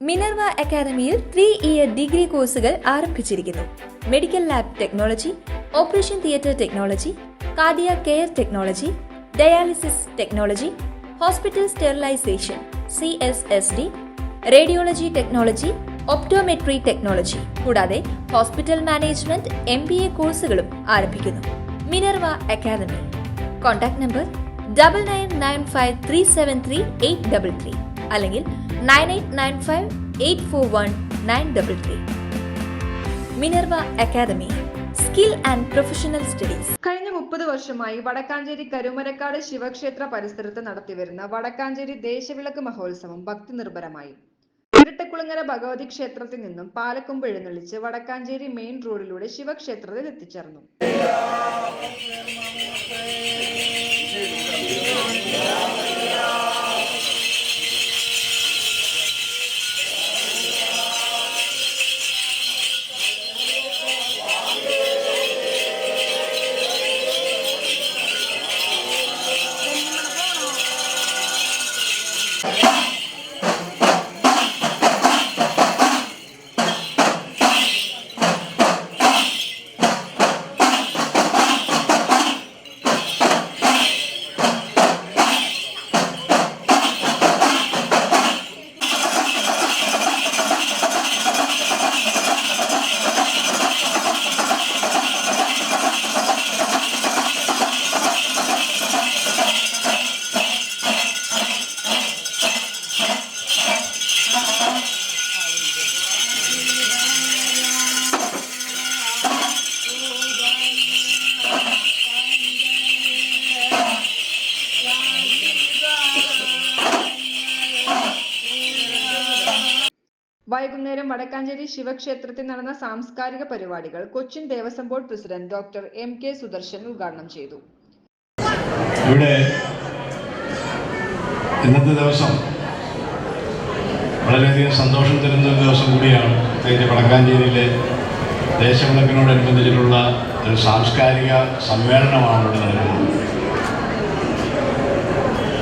Minerva അക്കാദമിയിൽ 3-ഇയർ degree കോഴ്സുകൾ ആരംഭിച്ചിരിക്കുന്നു. Medical lab technology, operation theatre technology, cardiac care technology, dialysis technology, hospital sterilisation (CSSD), radiology technology, optometry technology കൂടാതെ hospital management MBA കോഴ്സുകളും ആരംഭിക്കുന്നു. Minerva academy. Contact number 9995373833 അല്ലെങ്കിൽ 9895841933. Minerva academy, skill and professional studies. കഴിഞ്ഞ 30 വർഷമായി വടക്കാഞ്ചേരി കരുമരക്കാട് ശിവക്ഷേത്ര പരിസരത്ത് നടത്തിവരുന്ന വടക്കാഞ്ചേരി ദേശവിളക്ക് മഹോത്സവം ഭക്തി നിർഭരമായി. ഇരട്ടക്കുളങ്ങര ഭഗവതി ക്ഷേത്രത്തിൽ നിന്നും പാലക്കൊമ്പ് എഴുന്നള്ളിച്ച് വടക്കാഞ്ചേരി മെയിൻ റോഡിലൂടെ ശിവക്ഷേത്രത്തിൽ എത്തിച്ചേർന്നു. വൈകുന്നേരം വടക്കാഞ്ചേരി ശിവക്ഷേത്രത്തിൽ നടന്ന സാംസ്കാരിക പരിപാടികൾ Cochin Devaswom board president doctor MK Sudarshan ഉദ്ഘാടനം ചെയ്തു. ഇവിടെ ഇന്നത്തെ ദിവസം വളരെയധികം സന്തോഷം തരുന്ന ഒരു ദിവസം കൂടിയാണ്. പ്രത്യേകിച്ച് വടക്കാഞ്ചേരിയിലെ ദേശവിളക്കിനോടനുബന്ധിച്ചിട്ടുള്ള ഒരു സാംസ്കാരിക സമ്മേളനമാണ് ഇവിടെ നടക്കുന്നത്.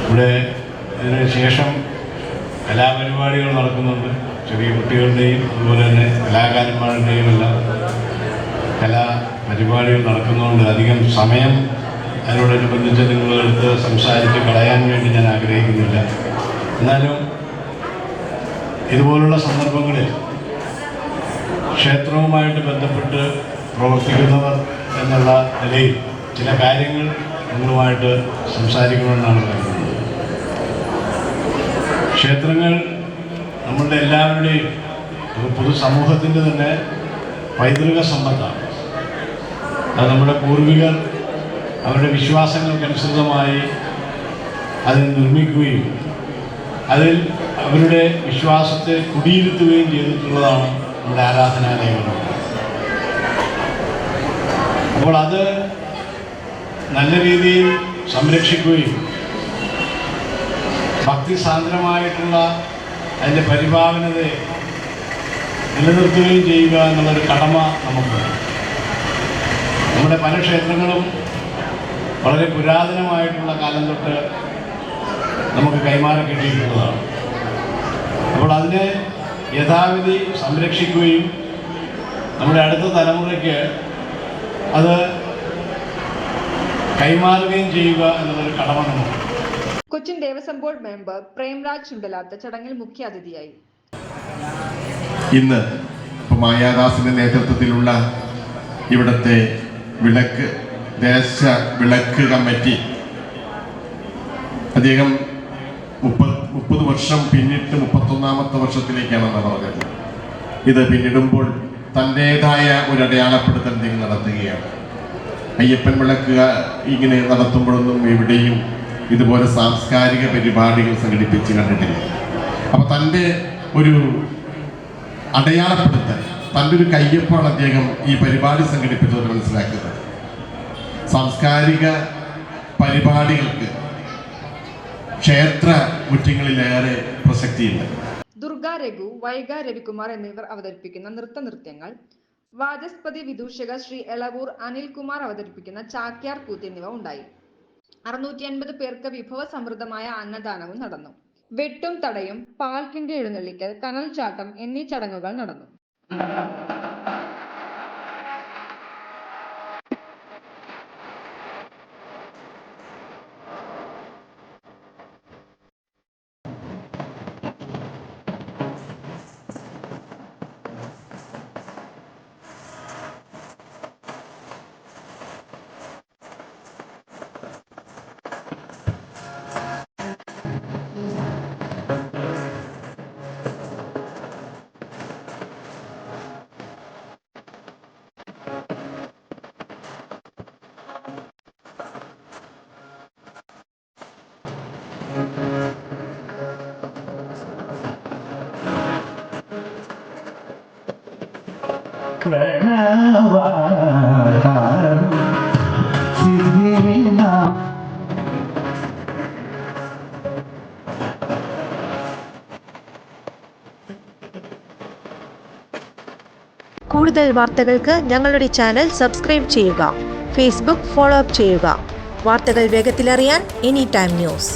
ഇവിടെ ഇതിന് ശേഷം കലാപരിപാടികൾ നടക്കുന്നുണ്ട്. ചെറിയ കുട്ടികളുടെയും അതുപോലെ തന്നെ കലാകാരന്മാരുടെയും എല്ലാം കലാപരിപാടികൾ നടക്കുന്നതുകൊണ്ട് അധികം സമയം അതിനോടനുബന്ധിച്ച് നിങ്ങളെടുത്ത് സംസാരിച്ച് കളയാൻ വേണ്ടി ഞാൻ ആഗ്രഹിക്കുന്നില്ല. എന്നാലും ഇതുപോലുള്ള സന്ദർഭങ്ങളിൽ ക്ഷേത്രവുമായിട്ട് ബന്ധപ്പെട്ട് പ്രവർത്തിക്കുന്നവർ എന്നുള്ള നിലയിൽ ചില കാര്യങ്ങൾ നിങ്ങളുമായിട്ട് സംസാരിക്കണമെന്നാണ് പറയുന്നത്. ക്ഷേത്രങ്ങൾ നമ്മളുടെ എല്ലാവരുടെയും പൊതുസമൂഹത്തിൻ്റെ തന്നെ പൈതൃക സമ്പത്താണ്. അത് നമ്മുടെ പൂർവികർ അവരുടെ വിശ്വാസങ്ങൾക്കനുസൃതമായി അതിൽ നിർമ്മിക്കുകയും അതിൽ അവരുടെ വിശ്വാസത്തെ കുടിയിരുത്തുകയും ചെയ്തിട്ടുള്ളതാണ് നമ്മുടെ ആരാധനാലയങ്ങൾ. അപ്പോൾ അത് നല്ല രീതിയിൽ സംരക്ഷിക്കുകയും ഭക്തിസാന്ദ്രമായിട്ടുള്ള അതിൻ്റെ പരിപാലനതയെ നിലനിർത്തുകയും ചെയ്യുക എന്നുള്ളൊരു കടമ നമുക്കുണ്ട്. നമ്മുടെ പല ക്ഷേത്രങ്ങളും വളരെ പുരാതനമായിട്ടുള്ള കാലം തൊട്ട് നമുക്ക് കൈമാറി കിട്ടിയിട്ടുള്ളതാണ്. അപ്പോൾ അതിനെ യഥാവിധി സംരക്ഷിക്കുകയും നമ്മുടെ അടുത്ത തലമുറയ്ക്ക് അത് കൈമാറുകയും ചെയ്യുക എന്നുള്ളൊരു കടമ നമുക്ക്. കൊച്ചിൻ ദേവസ്വം ബോർഡ് മെമ്പർ പ്രേംരാജ് ചുണ്ടലാത്ത ചടങ്ങിൽ മുഖ്യാതിഥിയായി. ഇന്ന് മായാദാസിന്റെ നേതൃത്വത്തിലുള്ള ഇവിടുത്തെ ദേശ വിളക്ക് കമ്മിറ്റി അദ്ദേഹം 30 വർഷം പിന്നിട്ട് 31ാമത്തെ വർഷത്തിലേക്കാണെന്ന് പറഞ്ഞത്. ഇത് പിന്നിടുമ്പോൾ തൻ്റെതായ ഒരു അടയാളപ്പെടുത്തൽ അദ്ദേഹം നടത്തുകയാണ്. അയ്യപ്പൻ വിളക്ക് ഇങ്ങനെ നടത്തുമ്പോഴൊന്നും എവിടെയും ഇതുപോലെ സാംസ്കാരിക പരിപാടികൾ സംഘടിപ്പിച്ച് കണ്ടിട്ടില്ല. അപ്പോൾ തൻ്റെ ഒരു അടയാളപ്പെടുത്തൽ, തൻ്റെ ഒരു കയ്യൊപ്പാണ് അദ്ദേഹം ഈ പരിപാടി സംഘടിപ്പിച്ചത് മനസ്സിലാക്കുന്നത്. സാംസ്കാരിക പരിപാടികൾക്ക് ക്ഷേത്ര മുറ്റങ്ങളിലേറെ പ്രസക്തിയുണ്ട്. ദുർഗ രഘു, വൈഗ രവികുമാർ എന്നിവർ അവതരിപ്പിക്കുന്ന നൃത്തങ്ങൾ, വാചസ്പതി വിദൂഷക ശ്രീ എളവൂർ അനിൽകുമാർ അവതരിപ്പിക്കുന്ന ചാക്യാർ കൂത്ത് എന്നിവ ഉണ്ടായി. 650 പേർക്ക് വിഭവ സമൃദ്ധമായ അന്നദാനവും നടന്നു. വെട്ടും തടയും, പാൽക്കിണ്ടി എഴുന്നള്ളിക്കൽ, കനൽ ചാട്ടം എന്നീ ചടങ്ങുകൾ നടന്നു. കൂടുതൽ വാർത്തകൾക്ക് ഞങ്ങളുടെ ചാനൽ സബ്സ്ക്രൈബ് ചെയ്യുക. ഫേസ്ബുക്ക് ഫോളോ അപ്പ് ചെയ്യുക. വാർത്തകൾ വേഗത്തിലറിയാൻ എനി ടൈം ന്യൂസ്.